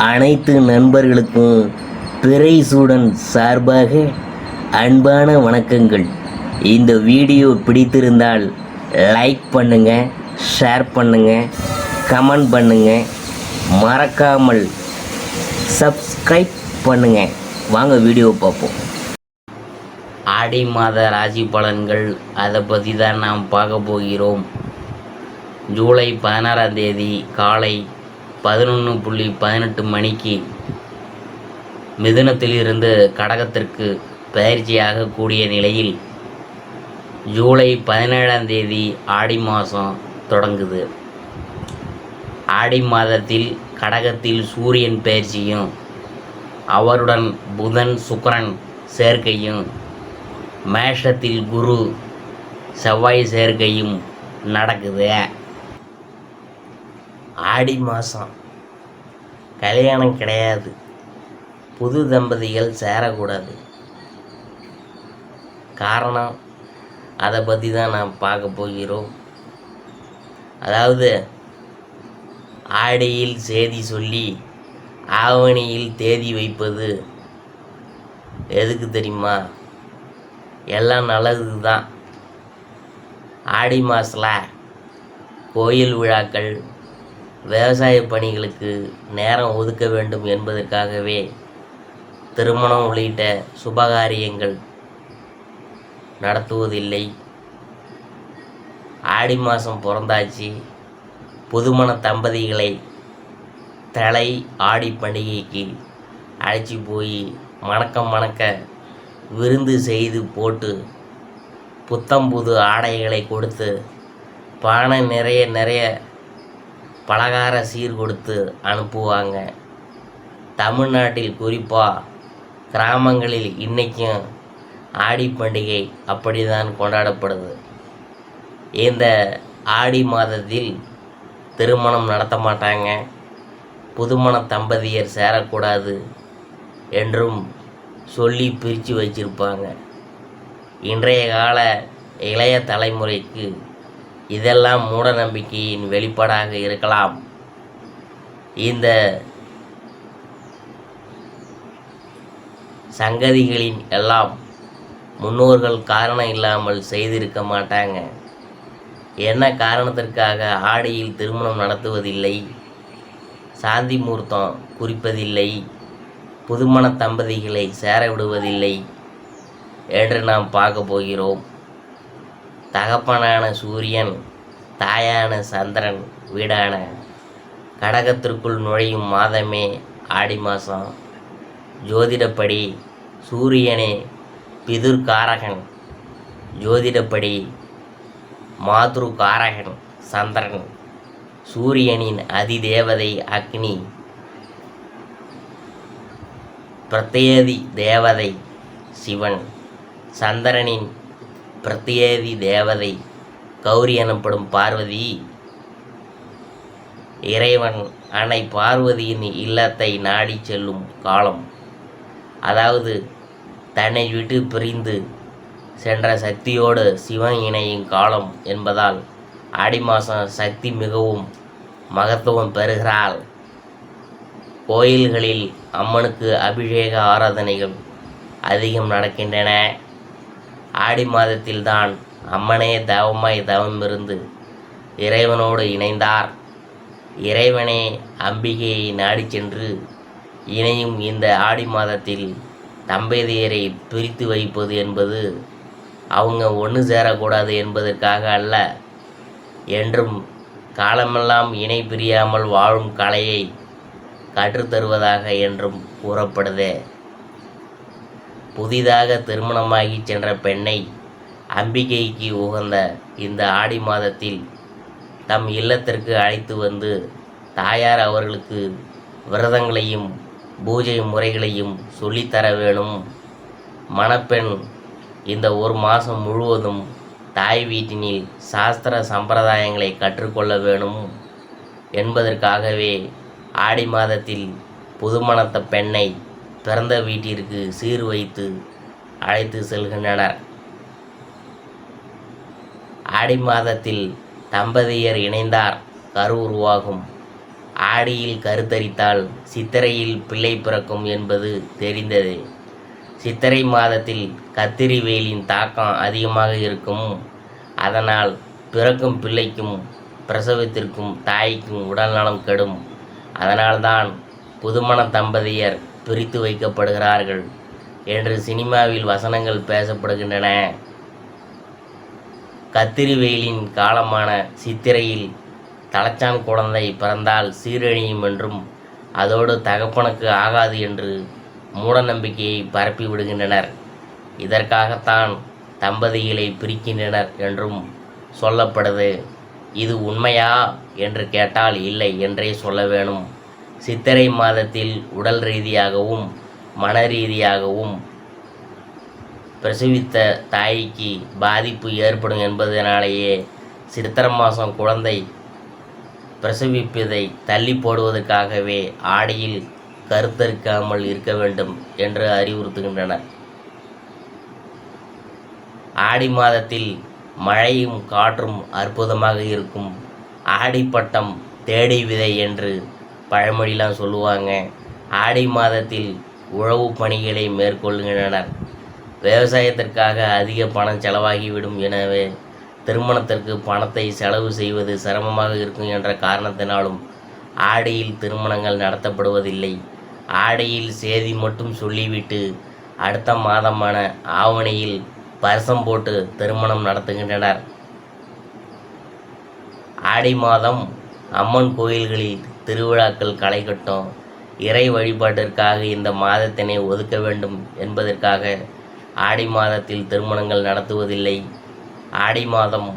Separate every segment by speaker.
Speaker 1: அனைத்து நண்பர்களுக்கும் பிறைசூடன் சார்பாக அன்பான வணக்கங்கள். இந்த வீடியோ பிடித்திருந்தால் லைக் பண்ணுங்கள், ஷேர் பண்ணுங்கள், கமெண்ட் பண்ணுங்கள், மறக்காமல் சப்ஸ்கிரைப் பண்ணுங்கள். வாங்க வீடியோ பார்ப்போம். ஆடி மாத ராசி பலன்கள், அதை பற்றி தான் நாம் பார்க்க போகிறோம். ஜூலை 16ஆம் தேதி காலை 11:18 மணிக்கு மிதுனத்திலிருந்து கடகத்திற்கு பயிற்சியாக கூடிய நிலையில் ஜூலை 17ஆம் தேதி ஆடி மாதம் தொடங்குது. ஆடி மாதத்தில் கடகத்தில் சூரியன் பயிற்சியும் அவருடன் புதன் சுக்கிரன் சேர்க்கையும் மேஷத்தில் குரு செவ்வாய் சேர்க்கையும் நடக்குது. ஆடி மாதம் கல்யாணம் கிடையாது, புது தம்பதிகள் சேரக்கூடாது. காரணம், அதை பற்றி தான் நாம் பார்க்க போகிறோம். அதாவது ஆடியில் செய்தி சொல்லி ஆவணியில் தேதி வைப்பது எதுக்கு தெரியுமா? எல்லாம் நல்லதுக்கு தான். ஆடி மாதத்தில் கோயில் விழாக்கள், விவசாய பணிகளுக்கு நேரம் ஒதுக்க வேண்டும் என்பதற்காகவே திருமணம் உள்ளிட்ட சுபகாரியங்கள் நடத்துவதில்லை. ஆடி மாதம் பிறந்தாச்சு, புதுமண தம்பதிகளை தலை ஆடி பண்டிகைக்கு அழைச்சி போய் மணக்க விருந்து செய்து போட்டு புத்தம் புது ஆடைகளை கொடுத்து பானை நிறைய பலகார சீர் கொடுத்து அனுப்புவாங்க. தமிழ்நாட்டில் குறிப்பாக கிராமங்களில் இன்றைக்கும் ஆடி பண்டிகை அப்படி தான் கொண்டாடப்படுது. இந்த ஆடி மாதத்தில் திருமணம் நடத்த மாட்டாங்க, புதுமண தம்பதியர் சேரக்கூடாது என்றும் சொல்லி பிரித்து வச்சிருப்பாங்க. இன்றைய கால இளைய தலைமுறைக்கு இதெல்லாம் மூட நம்பிக்கையின் வெளிப்பாடாக இருக்கலாம். இந்த சங்கதிகளின் எல்லாம் முன்னோர்கள் காரணம் இல்லாமல் செய்திருக்க மாட்டாங்க. என்ன காரணத்திற்காக ஆடியில் திருமணம் நடத்துவதில்லை, சாந்தி முகூர்த்தம் குறிப்பதில்லை, புதுமண தம்பதிகளை சேர விடுவதில்லை என்று நாம் பார்க்க போகிறோம். தகப்பனான சூரியன், தாயான சந்திரன் வீடான கடகத்திற்குள் நுழையும் மாதமே ஆடி மாதம். ஜோதிடப்படி சூரியனே பிதுர்காரகன், ஜோதிடப்படி மாத்ருகாரகன் சந்திரன், சூரியனின் அதிதேவதை அக்னி, பிரத்யேதி தேவதை சிவன், சந்திரனின் பிரத்யேதி தேவதை கௌரி எனப்படும் பார்வதி. இறைவன் அன்னை பார்வதியின் இல்லத்தை நாடி செல்லும் காலம், அதாவது தன்னை விட்டு பிரிந்து சென்ற சக்தியோடு சிவன் இணையும் காலம் என்பதால் ஆடி மாதம் சக்தி மிகவும் மகத்துவம் பெறுகிறாள். கோயில்களில் அம்மனுக்கு அபிஷேக ஆராதனைகள் அதிகம் நடக்கின்றன. ஆடி மாதத்தில்தான் அம்மனே தவமாய் தவமிருந்து இறைவனோடு இணைந்தார். இறைவனே அம்பிகையை நாடி சென்று இணையும் இந்த ஆடி மாதத்தில் தம்பதியரை பிரித்து வைப்பது என்பது அவங்க ஒன்று சேரக்கூடாது என்பதற்காக அல்ல, என்றும் காலமெல்லாம் இணை பிரியாமல் வாழும் கலையை கற்றுத்தருவதாக என்றும் கூறப்படுதே. புதிதாக திருமணமாகி சென்ற பெண்ணை அம்பிகைக்கு உகந்த இந்த ஆடி மாதத்தில் தம் இல்லத்திற்கு அழைத்து வந்து தாயார் அவர்களுக்கு விரதங்களையும் பூஜை முறைகளையும் சொல்லித்தர வேணும். மணப்பெண் இந்த ஒரு மாதம் முழுவதும் தாய் வீட்டினில் சாஸ்திர சம்பிரதாயங்களை கற்றுக்கொள்ள வேணும் என்பதற்காகவே ஆடி மாதத்தில் புதுமணத்த பெண்ணை பிறந்த வீட்டிற்கு சீர் வைத்து அழைத்து செல்கின்றனர். ஆடி மாதத்தில் தம்பதியர் இணைந்தார் கரு உருவாகும். ஆடியில் கருத்தரித்தால் சித்திரையில் பிள்ளை பிறக்கும் என்பது தெரிந்ததே. சித்திரை மாதத்தில் கத்திரி வெயிலின் தாக்கம் அதிகமாக இருக்கும். அதனால் பிறக்கும் பிள்ளைக்கும் பிரசவத்திற்கும் தாய்க்கும் உடல்நலம் கெடும். அதனால்தான் புதுமண தம்பதியர் பிரித்து வைக்கப்படுகிறார்கள் என்று சினிமாவில் வசனங்கள் பேசப்படுகின்றன. கத்திரி வெயிலின் காலமான சித்திரையில் தலைச்சான் குழந்தை பிறந்தால் சீரழியும் என்றும் அதோடு தகப்பனுக்கு ஆகாது என்று மூடநம்பிக்கையை பரப்பி விடுகின்றனர். இதற்காகத்தான் தம்பதிகளை பிரிக்கின்றனர் என்றும் சொல்லப்படுது. இது உண்மையா என்று கேட்டால் இல்லை என்றே சொல்ல வேணும். சித்திரை மாதத்தில் உடல் ரீதியாகவும் மன ரீதியாகவும் பிரசவித்த தாய்க்கு பாதிப்பு ஏற்படும் என்பதனாலேயே சித்திரை மாதம் குழந்தை பிரசவிப்பதை தள்ளி போடுவதற்காகவே ஆடியில் கருத்தரிக்காமல் இருக்க வேண்டும் என்று அறிவுறுத்துகின்றனர். ஆடி மாதத்தில் மழையும் காற்றும் அற்புதமாக இருக்கும். ஆடிப்பட்டம் தேடி விதை என்று பழமொழிலாம் சொல்லுவாங்க. ஆடி மாதத்தில் உழவு பணிகளை மேற்கொள்கின்றனர். விவசாயத்திற்காக அதிக பணம் செலவாகிவிடும். எனவே திருமணத்திற்கு பணத்தை செலவு செய்வது சிரமமாக இருக்கும் என்ற காரணத்தினாலும் ஆடியில் திருமணங்கள் நடத்தப்படுவதில்லை. ஆடியில் சேதி மட்டும் சொல்லிவிட்டு அடுத்த மாதமான ஆவணியில் பரிசம் போட்டு திருமணம் நடத்துகின்றனர். ஆடி மாதம் அம்மன் கோயில்களில் திருவிழாக்கள் களை கட்டும். இறை வழிபாட்டிற்காக இந்த மாதத்தினை ஒதுக்க வேண்டும் என்பதற்காக ஆடி மாதத்தில் திருமணங்கள் நடத்துவதில்லை. ஆடி மாதம்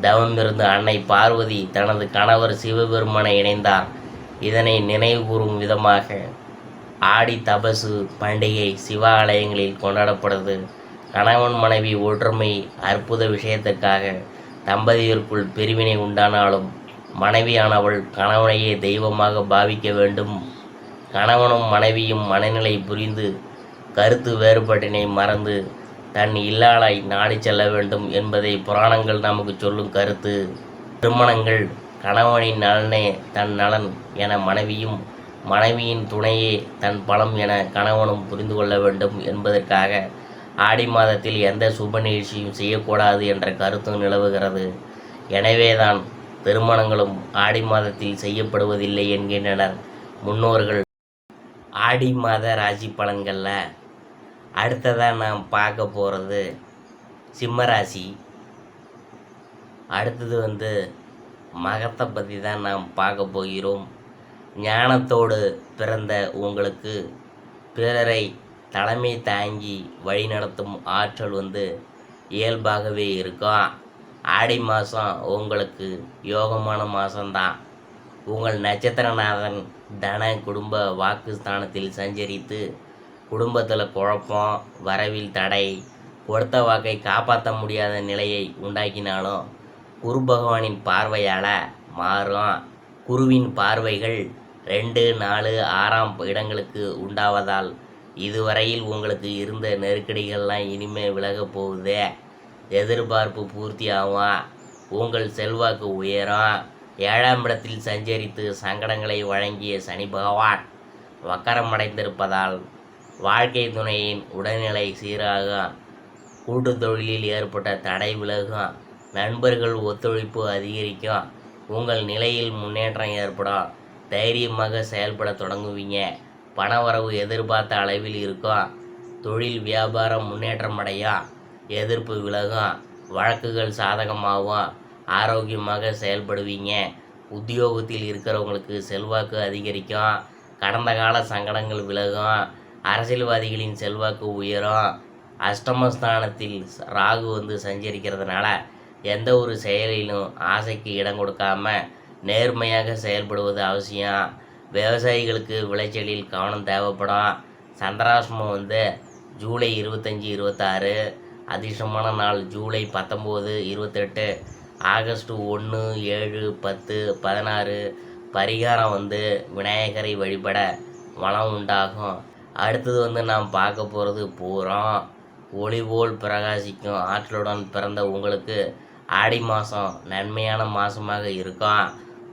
Speaker 1: தவமிருந்து அன்னை பார்வதி தனது கணவர் சிவபெருமானை இணைந்தார். இதனை நினைவுகூரும் விதமாக ஆடி தபசு பண்டிகை சிவ ஆலயங்களில் கொண்டாடப்படுது. கணவன் மனைவி ஒற்றுமை அற்புத விஷயத்திற்காக தம்பதியருக்குள் பிரிவினை உண்டானாலும் மனைவியானவள் கணவனையே தெய்வமாக பாவிக்க வேண்டும். கணவனும் மனைவியும் மனநிலை புரிந்து கருத்து வேறுபாட்டினை மறந்து தன் இல்லாளை நாடி செல்ல வேண்டும் என்பதை புராணங்கள் நமக்கு சொல்லும் கருத்து. திருமணங்கள் கணவனின் நலனே தன் நலன் என மனைவியும், மனைவியின் துணையே தன் பலம் என கணவனும் புரிந்து கொள்ள வேண்டும் என்பதற்காக ஆடி மாதத்தில் எந்த சுப நிகழ்ச்சியும் செய்யக்கூடாது என்ற கருத்தும் நிலவுகிறது. எனவேதான் திருமணங்களும் ஆடி மாதத்தில் செய்யப்படுவதில்லை என்கின்றனர் முன்னோர்கள். ஆடி மாத ராசி பலன்களில் அடுத்ததாக நாம் பார்க்க போகிறது சிம்ம ராசி. அடுத்தது மகத்தை பற்றி தான் நாம் பார்க்க போகிறோம். ஞானத்தோடு பிறந்த உங்களுக்கு பிறரை தலைமை தாங்கி வழிநடத்தும் ஆற்றல் இயல்பாகவே இருக்கும். ஆடி மாதம் உங்களுக்கு யோகமான மாதம்தான். உங்கள் நட்சத்திரநாதன் தன குடும்ப வாக்கு ஸ்தானத்தில் சஞ்சரித்து குடும்பத்தில் குழப்பம், வரவில் தடை, கொடுத்த வாக்கை காப்பாற்ற முடியாத நிலையை உண்டாக்கினாலும் குரு பகவானின் பார்வையால் மாறும். குருவின் பார்வைகள் 2, 4, 6ஆம் இடங்களுக்கு உண்டாவதால் இதுவரையில் உங்களுக்கு இருந்த நெருக்கடிகள்லாம் இனிமேல் விலகப் போகுது. எதிர்பார்ப்பு பூர்த்தி ஆகும். உங்கள் செல்வாக்கு உயரும். 7ஆம் இடத்தில் சஞ்சரித்து சங்கடங்களை வழங்கிய சனி பகவான் வக்கரமடைந்திருப்பதால் வாழ்க்கை துணையின் உடல்நிலை சீராகும். கூட்டு தொழிலில் ஏற்பட்ட தடை விலகும். நண்பர்கள் ஒத்துழைப்பு அதிகரிக்கும். உங்கள் நிலையில் முன்னேற்றம் ஏற்படும். தைரியமாக செயல்பட தொடங்குவீங்க. பணவரவு எதிர்பார்த்த அளவில் இருக்கும். தொழில் வியாபாரம் முன்னேற்றம் அடையும். எதிர்ப்பு விலகும். வழக்குகள் சாதகமாகும். ஆரோக்கியமாக செயல்படுவீங்க. உத்தியோகத்தில் இருக்கிறவங்களுக்கு செல்வாக்கு அதிகரிக்கும். கடந்த கால சங்கடங்கள் விலகும். அரசியல்வாதிகளின் செல்வாக்கு உயரும். அஷ்டமஸ்தானத்தில் ராகு சஞ்சரிக்கிறதுனால எந்த ஒரு செயலிலும் ஆசைக்கு இடம் கொடுக்காம நேர்மையாக செயல்படுவது அவசியம். விவசாயிகளுக்கு விளைச்சலில் கவனம் தேவைப்படும். சந்திராஷ்டமம் ஜூலை 25, 26. அதிர்ஷ்டமான நாள் ஜூலை 19, 28, ஆகஸ்ட் 1, 7, 10, 16. பரிகாரம் விநாயகரை வழிபட வளம் உண்டாகும். அடுத்தது நாம் பார்க்க போகிறது பூரம். ஒளிபோல் பிரகாசிக்கும் ஆற்றலுடன் பிறந்த உங்களுக்கு ஆடி மாதம் நன்மையான மாதமாக இருக்கும்.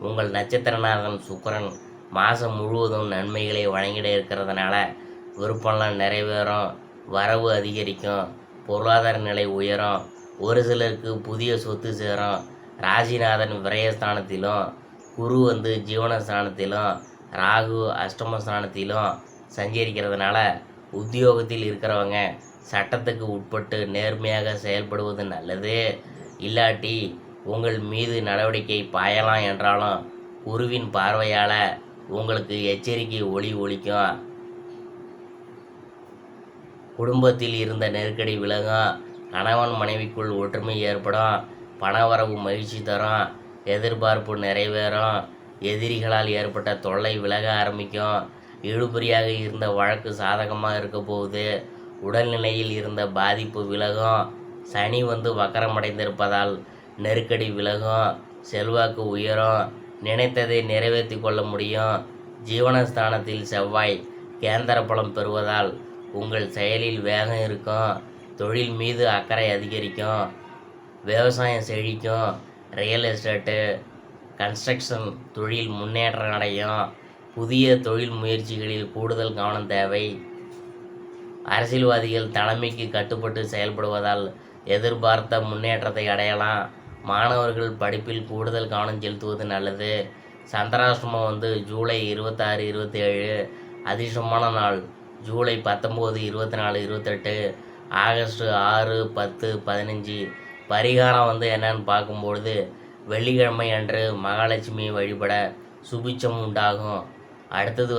Speaker 1: உங்கள் நட்சத்திரநாதன் சுக்கிரன் மாதம் முழுவதும் நன்மைகளை வழங்கிட இருக்கிறதுனால விருப்பம்லாம் நிறைவேறும், வரவு அதிகரிக்கும், பொருளாதார நிலை உயரும். ஒரு சிலருக்கு புதிய சொத்து சேரும். ராசிநாதன் விரயஸ்தானத்திலும், குரு ஜீவனஸ்தானத்திலும், ராகு அஷ்டமஸ்தானத்திலும் சஞ்சரிக்கிறதுனால உத்தியோகத்தில் இருக்கிறவங்க சட்டத்துக்கு உட்பட்டு நேர்மையாக செயல்படுவது நல்லது. இல்லாட்டி உங்கள் மீது நடவடிக்கை பாயலாம் என்றாலும் குருவின் பார்வையால் உங்களுக்கு எச்சரிக்கை ஒலிக்கும். குடும்பத்தில் இருந்த நெருக்கடி விலகும். கணவன் மனைவிக்குள் ஒற்றுமை ஏற்படும். பணவரவு மகிழ்ச்சி தரும். எதிர்பார்ப்பு நிறைவேறும். எதிரிகளால் ஏற்பட்ட தொல்லை விலக ஆரம்பிக்கும். இழுபறியாக இருந்த வழக்கு சாதகமாக இருக்க போகுது. உடல்நிலையில் இருந்த பாதிப்பு விலகும். சனி வக்கரமடைந்திருப்பதால் நெருக்கடி விலகும். செல்வாக்கு உயரும். நினைத்ததை நிறைவேற்றி கொள்ள முடியும். ஜீவனஸ்தானத்தில் செவ்வாய் கேந்திர பலம் பெறுவதால் உங்கள் செயலில் வேகம் இருக்கும். தொழில் மீது அக்கறை அதிகரிக்கும். விவசாயம் செழிக்கும். ரியல் எஸ்டேட்டு, கன்ஸ்ட்ரக்ஷன் தொழில் முன்னேற்றம் அடையும். புதிய தொழில் முயற்சிகளில் கூடுதல் கவனம் தேவை. அரசியல்வாதிகள் தலைமைக்கு கட்டுப்பட்டு செயல்படுவதால் எதிர்பார்த்த முன்னேற்றத்தை அடையலாம். மாணவர்கள் படிப்பில் கூடுதல் கவனம் செலுத்துவது நல்லது. சந்திராஷ்டமம் ஜூலை 26, 27. அதிர்ஷ்டமான நாள் ஜூலை 19, 24, 28, ஆகஸ்ட் 6, 10, 15. பரிகாரம் என்னன்னு பார்க்கும்பொழுது வெள்ளிக்கிழமை அன்று மகாலட்சுமியை வழிபட சுபிட்சம் உண்டாகும். அடுத்தது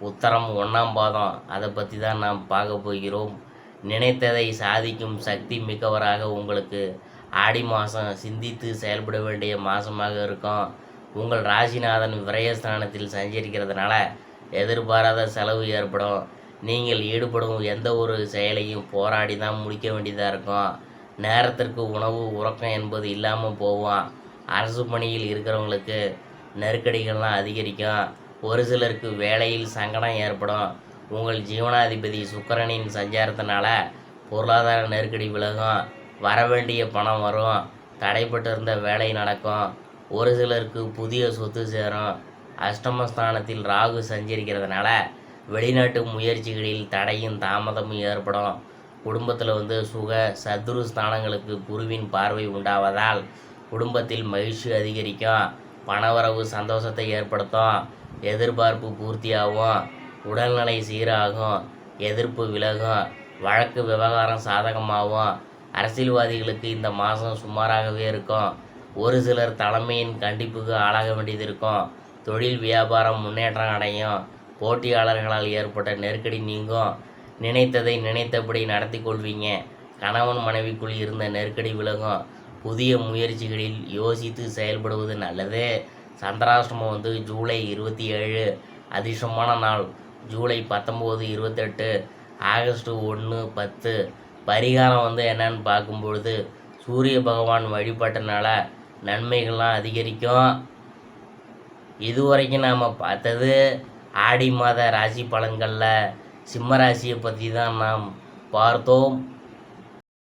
Speaker 1: உத்தரம் 1ஆம் பாதம், அதை பற்றி தான் நாம் பார்க்க போகிறோம். நினைத்ததை சாதிக்கும் சக்தி மிக்கவராக உங்களுக்கு ஆடி மாதம் சிந்தித்து செயல்பட வேண்டிய மாதமாக இருக்கும். உங்கள் ராசிநாதன் விரயஸ்தானத்தில் சஞ்சரிக்கிறதுனால எதிர்பாராத செலவு ஏற்படும். நீங்கள் ஈடுபடும் எந்த ஒரு செயலையும் போராடி தான் முடிக்க வேண்டியதாக இருக்கும். நேரத்திற்கு உணவு உறக்கம் என்பது இல்லாமல் போவோம். அரசு பணியில் இருக்கிறவங்களுக்கு நெருக்கடிகள்லாம் அதிகரிக்கும். ஒரு சிலருக்கு வேலையில் சங்கடம் ஏற்படும். உங்கள் ஜீவனாதிபதி சுக்கிரனின் சஞ்சாரத்தினால பொருளாதார நெருக்கடி விலகும். வரவேண்டிய பணம் வரும். தடைப்பட்டிருந்த வேலை நடக்கும். ஒரு சிலருக்கு புதிய சொத்து சேரும். அஷ்டமஸ்தானத்தில் ராகு சஞ்சரிக்கிறதுனால வெளிநாட்டு முயற்சிகளில் தடையும் தாமதமும் ஏற்படும். குடும்பத்தில் சுக சத்ரு ஸ்தானங்களுக்கு குருவின் பார்வை உண்டாவதால் குடும்பத்தில் மகிழ்ச்சி அதிகரிக்கும். பணவரவு சந்தோஷத்தை ஏற்படுத்தும். எதிர்பார்ப்பு பூர்த்தியாகும். உடல்நிலை சீராகும். எதிர்ப்பு விலகும். வழக்கு விவகாரம் சாதகமாகும். அரசியல்வாதிகளுக்கு இந்த மாதம் சுமாராகவே இருக்கும். ஒரு சிலர் தலைமையின் கண்டிப்புக்கு ஆளாக வேண்டியது இருக்கும். தொழில் வியாபாரம் முன்னேற்றம் அடையும். போட்டியாளர்களால் ஏற்பட்ட நெருக்கடி நீங்கும். நினைத்ததை நினைத்தபடி நடத்தி கொள்வீங்க. கணவன் மனைவிக்குள் இருந்த நெருக்கடி விலகும். புதிய முயற்சிகளில் யோசித்து செயல்படுவது நல்லது. சந்திராஷ்டமம் ஜூலை 27. அதிர்ஷ்டமான நாள் ஜூலை 19, 28, ஆகஸ்ட் 1, 10. பரிகாரம் என்னன்னு பார்க்கும்பொழுது சூரிய பகவான் வழிபட்டனால நன்மைகள்லாம் அதிகரிக்கும். இதுவரைக்கும் நாம் பார்த்தது ஆடி மாத ராசி பலன்களில் சிம்ம ராசியை பற்றி தான் நாம் பார்த்தோம்.